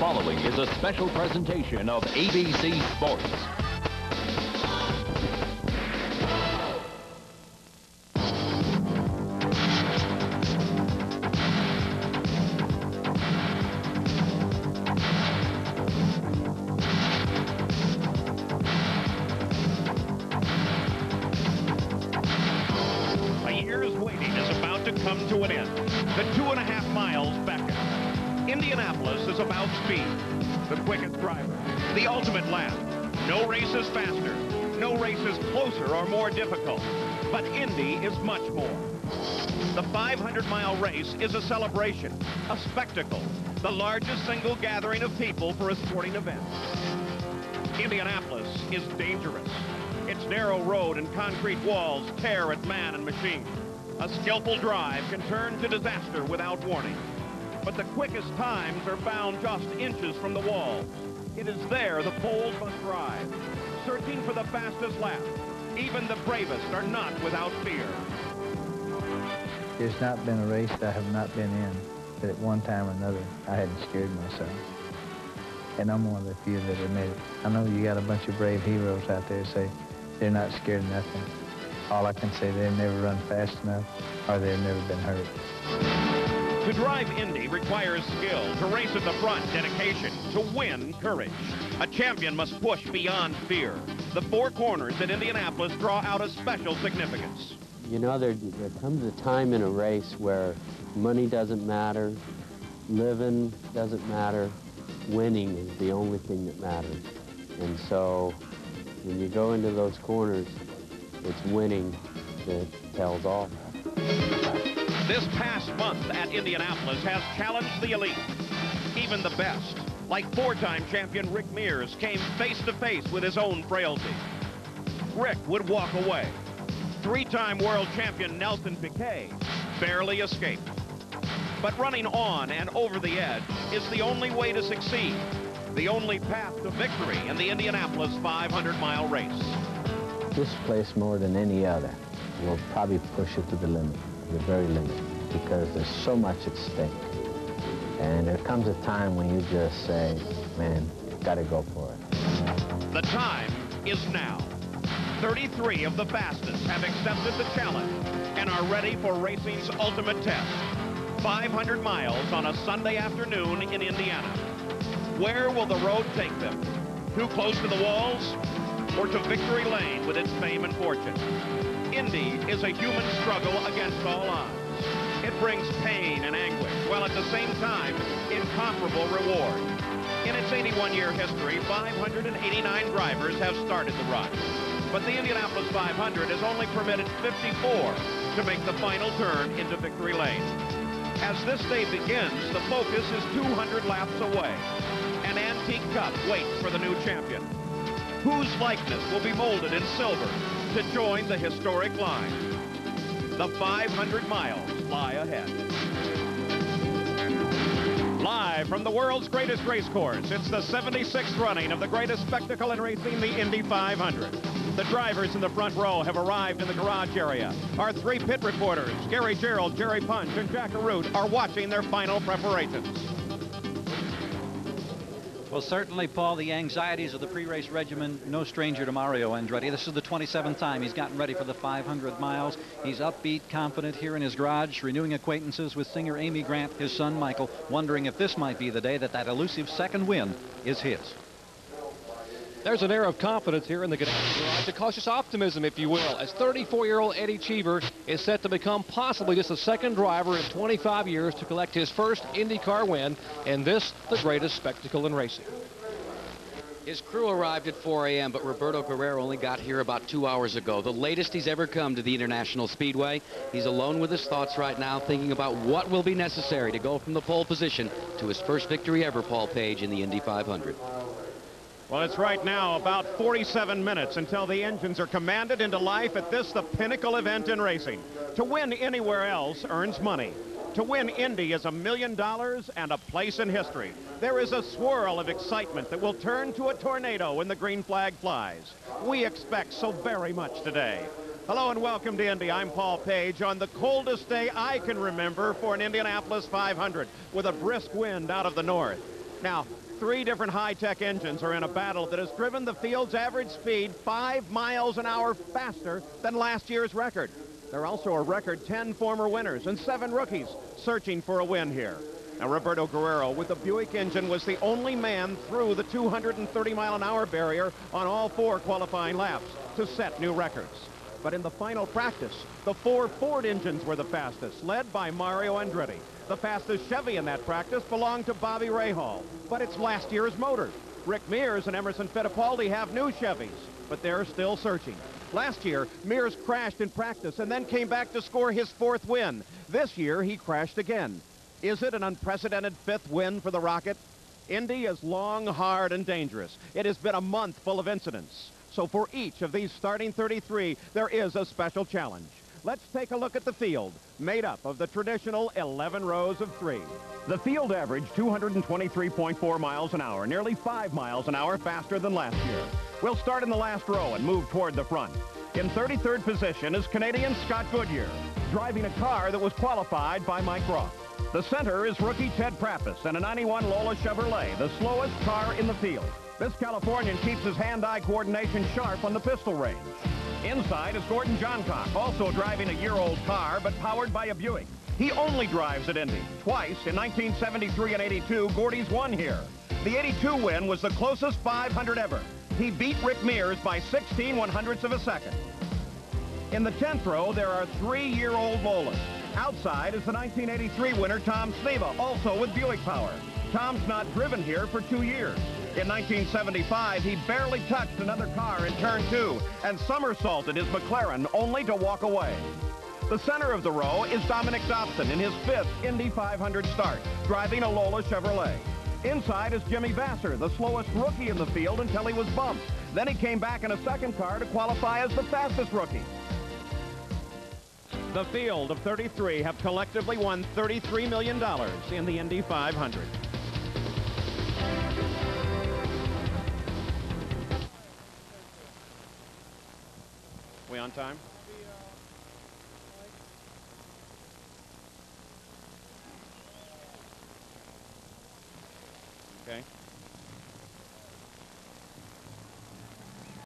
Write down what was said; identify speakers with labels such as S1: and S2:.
S1: following is a special presentation of ABC Sports.
S2: A year's waiting is about to come to an end. The 2.5 miles beckon. Indianapolis is about speed. The quickest driver. The ultimate lap. No race is faster. No race is closer or more difficult. But Indy is much more. The 500-mile race is a celebration, a spectacle, the largest single gathering of people for a sporting event. Indianapolis is dangerous. Its narrow road and concrete walls tear at man and machine. A skillful drive can turn to disaster without warning. But the quickest times are found just inches from the walls. It is there the poles must rise, searching for the fastest lap. Even the bravest are not without fear.
S3: There's not been a race I have not been in that at one time or another I hadn't scared myself. And I'm one of the few that admit it. I know you got a bunch of brave heroes out there say they're not scared of nothing. All I can say, they've never run fast enough or they've never been hurt.
S2: To drive Indy requires skill. To race at the front, dedication. To win, courage. A champion must push beyond fear. The four corners at Indianapolis draw out a special significance.
S4: You know, there comes a time in a race where money doesn't matter, living doesn't matter, winning is the only thing that matters. And so when you go into those corners, it's winning that tells all.
S2: This past month at Indianapolis has challenged the elite. Even the best, like four-time champion Rick Mears, came face-to-face with his own frailty. Rick would walk away. Three-time world champion Nelson Piquet barely escaped. But running on and over the edge is the only way to succeed, the only path to victory in the Indianapolis 500-mile race.
S3: This place, more than any other, will probably push it to the limit, the very limit, because there's so much at stake. And there comes a time when you just say, man, gotta go for it.
S2: The time is now. 33 of the fastest have accepted the challenge and are ready for racing's ultimate test. 500 miles on a Sunday afternoon in Indiana. Where will the road take them? Too close to the walls? Or to victory lane with its fame and fortune? Indy is a human struggle against all odds. It brings pain and anguish, while at the same time, incomparable reward. In its 81-year history, 589 drivers have started the run. But the Indianapolis 500 has only permitted 54 to make the final turn into victory lane. As this day begins, the focus is 200 laps away. An antique cup waits for the new champion, whose likeness will be molded in silver to join the historic line. The 500 miles lie ahead. Live from the world's greatest race course, it's the 76th running of the greatest spectacle in racing, the Indy 500. The drivers in the front row have arrived in the garage area. Our three pit reporters, Gary Gerald, Jerry Punch, and Jack Arute, are watching their final preparations.
S5: Well, certainly, Paul, the anxieties of the pre-race regimen, no stranger to Mario Andretti. This is the 27th time he's gotten ready for the 500 miles. He's upbeat, confident here in his garage, renewing acquaintances with singer Amy Grant, his son Michael, wondering if this might be the day that elusive second win is his.
S6: There's an air of confidence here in the Ganassi garage, a cautious optimism, if you will, as 34-year-old Eddie Cheever is set to become possibly just the second driver in 25 years to collect his first IndyCar win, and this, the greatest spectacle in racing.
S7: His crew arrived at 4 a.m., but Roberto Guerrero only got here about 2 hours ago, the latest he's ever come to the International Speedway. He's alone with his thoughts right now, thinking about what will be necessary to go from the pole position to his first victory ever, Paul Page, in the Indy 500.
S2: Well, it's right now about 47 minutes until the engines are commanded into life at this, the pinnacle event in racing. To win anywhere else earns money. To win Indy is $1 million and a place in history. There is a swirl of excitement that will turn to a tornado when the green flag flies. We expect so very much today. Hello and welcome to Indy. I'm Paul Page on the coldest day I can remember for an Indianapolis 500 with a brisk wind out of the north. Now, 3 different high-tech engines are in a battle that has driven the field's average speed 5 miles an hour faster than last year's record. There are also a record 10 former winners and 7 rookies searching for a win here. Now, Roberto Guerrero with the Buick engine was the only man through the 230-mile-an-hour barrier on all 4 qualifying laps to set new records. But in the final practice, the 4 Ford engines were the fastest, led by Mario Andretti. The fastest Chevy in that practice belonged to Bobby Rahal, but it's last year's motor. Rick Mears and Emerson Fittipaldi have new Chevys, but they're still searching. Last year, Mears crashed in practice and then came back to score his 4th win. This year, he crashed again. Is it an unprecedented 5th win for the Rocket? Indy is long, hard, and dangerous. It has been a month full of incidents. So for each of these starting 33, there is a special challenge. Let's take a look at the field, made up of the traditional 11 rows of 3. The field averaged 223.4 miles an hour, nearly 5 miles an hour faster than last year. We'll start in the last row and move toward the front. In 33rd position is Canadian Scott Goodyear, driving a car that was qualified by Mike Roth. The center is rookie Ted Prappis and a 91 Lola Chevrolet, the slowest car in the field. This Californian keeps his hand-eye coordination sharp on the pistol range. Inside is Gordon Johncock, also driving a year-old car, but powered by a Buick. He only drives at Indy. Twice, in 1973 and 82, Gordy's won here. The 82 win was the closest 500 ever. He beat Rick Mears by 16/100ths of a second. In the 10th row, there are 3-year-old Lolas. Outside is the 1983 winner, Tom Sneva, also with Buick power. Tom's not driven here for 2 years. In 1975, he barely touched another car in turn 2 and somersaulted his McLaren only to walk away. The center of the row is Dominic Dobson in his 5th Indy 500 start, driving a Lola Chevrolet. Inside is Jimmy Vasser, the slowest rookie in the field until he was bumped. Then he came back in a second car to qualify as the fastest rookie. The field of 33 have collectively won $33 million in the Indy 500. We on time? Okay.